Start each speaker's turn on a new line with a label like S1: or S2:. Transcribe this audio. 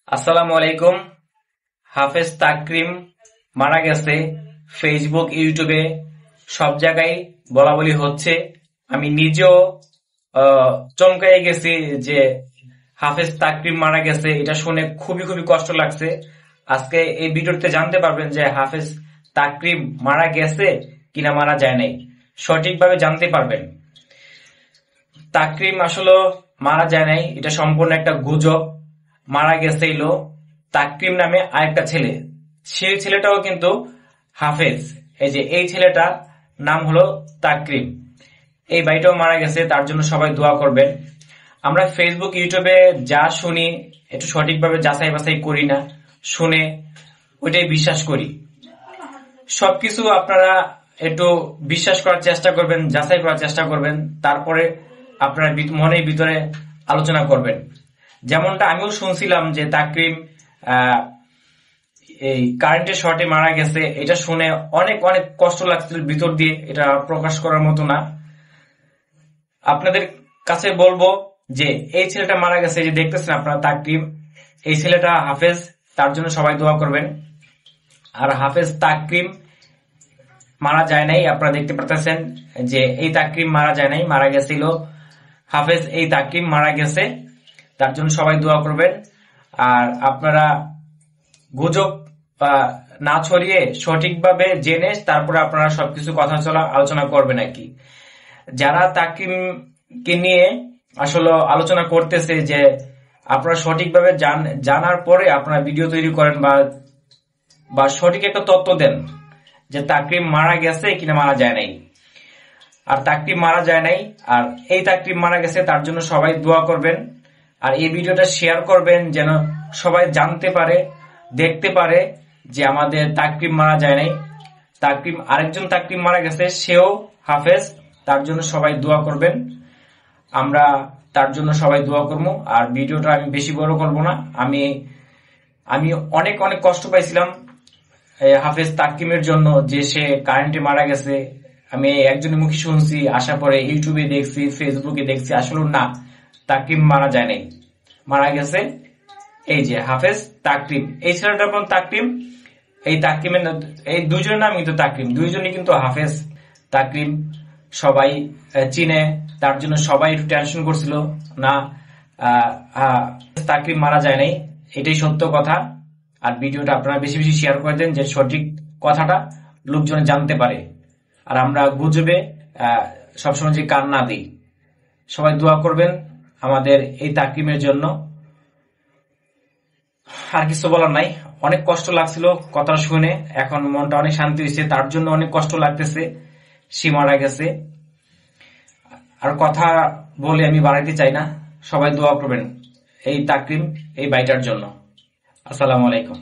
S1: আসসালামু আলাইকুম। হাফেজ তাকরিম মারা গেছে। ফেসবুক, ইউটিউবে সব জায়গায় বলা বলি হচ্ছে। আমি নিজেও চমকাই গেছি যে হাফেজ তাকরিম মারা গেছে। এটা শুনে খুবই খুবই কষ্ট লাগছে। আজকে এই ভিডিওতে জানতে পারবেন যে হাফেজ তাকরিম মারা গেছে কিনা মারা যায় নাই, সঠিকভাবে জানতে পারবেন। তাকরিম আসলে মারা যায় নাই, এটা সম্পূর্ণ একটা গুজব। মারা গেছে এলো তাকরিম নামে আরেকটা ছেলে, সেই ছেলেটাও কিন্তু হাফেজ। এই যে এই ছেলেটা নাম হলো তাকরিম। এই ভাইটাও মারা গেছে, তার জন্য সবাই দোয়া করবেন। আমরা ফেসবুক, ইউটিউবে যা শুনি একটু সঠিকভাবে যাচাই বাছাই করি না, শুনে ওইটাই বিশ্বাস করি। সবকিছু আপনারা একটু বিশ্বাস করার চেষ্টা করবেন, যাচাই করার চেষ্টা করবেন, তারপরে আপনার মনের ভিতরে আলোচনা করবেন। যেমনটা আমিও শুনছিলাম যে তাকরিম এই কারেন্টের শর্টে মারা গেছে। এটা শুনে অনেক অনেক কষ্ট লাগছিল ভিতর দিয়ে, এটা প্রকাশ করার মতো না। আপনাদের কাছে বলবো যে এই ছেলেটা মারা গেছে, যে দেখতেছেন আপনারা তাকরিম, এই ছেলেটা হাফেজ, তার জন্য সবাই দোয়া করবেন। আর হাফেজ তাকরিম মারা যায় নাই, আপনারা দেখতে পারতেছেন যে এই তাকরিম মারা যায় নাই, মারা গেছিল হাফেজ। এই তাকরিম মারা গেছে, তার জন্য সবাই দোয়া করবেন। আর আপনারা গুজব না ছড়িয়ে সঠিকভাবে জেনে তারপরে আপনারা সবকিছু কথা আলোচনা করবেন আর কি। যারা তাকরিমকে নিয়ে আসলে আলোচনা করতেছে, যে আপনারা সঠিকভাবে জানার পরে আপনারা ভিডিও তৈরি করেন বা সঠিক একটা তথ্য দেন যে তাকরিম মারা গেছে কিনা মারা যায় নাই। আর তাকরিম মারা যায় নাই, আর এই তাকরিম মারা গেছে, তার জন্য সবাই দোয়া করবেন। আর এই ভিডিওটা শেয়ার করবেন যেন সবাই জানতে পারে, দেখতে পারে যে আমাদের তাকরিম মারা যায় নাই। তাকরিম, আরেকজন তাকরিম মারা গেছে, সেও হাফেজ, তার জন্য সবাই দোয়া করবেন। আমরা তার জন্য সবাই দোয়া করবো। আর ভিডিওটা আমি বেশি বড় করব না। আমি অনেক অনেক কষ্ট পাইছিলাম হাফেজ তাকরিমের জন্য, যে সে কারেন্টে মারা গেছে। আমি একজনের মুখে শুনছি, আসার পরে ইউটিউবে দেখছি, ফেসবুকে দেখছি, আসলে না, তাকরিম মারা যায় নাই, মারা গেছে এই যে হাফেজ তাকরিম। এই ছেলেটার নাম তাকরিম, এই তাকরিমের এই দুজনের নাম কিন্তু তাকরিম, দুইজনই কিন্তু হাফেজ তাকরিম। সবাই চিনে, তার জন্য সবাই একটু টেনশন করছিল না। তাকরিম মারা যায় নাই, এটাই সত্য কথা। আর ভিডিওটা আপনারা বেশি বেশি শেয়ার করে দেন, যে সঠিক কথাটা লোকজন জানতে পারে। আর আমরা গুজবে সবসময় যে কান না দিই। সবাই দোয়া করবেন আমাদের এই তাকরিমের জন্য। আর কিছু বলার নাই। অনেক কষ্ট লাগছিল কথা শুনে, এখন মনটা অনেক শান্তি হয়েছে। তার জন্য অনেক কষ্ট লাগতেছে, সে মারা গেছে। আর কথা বলে আমি বাড়াইতে চাই না। সবাই দোয়া করবেন এই তাকরিম, এই ভাইটার জন্য। আসসালামু আলাইকুম।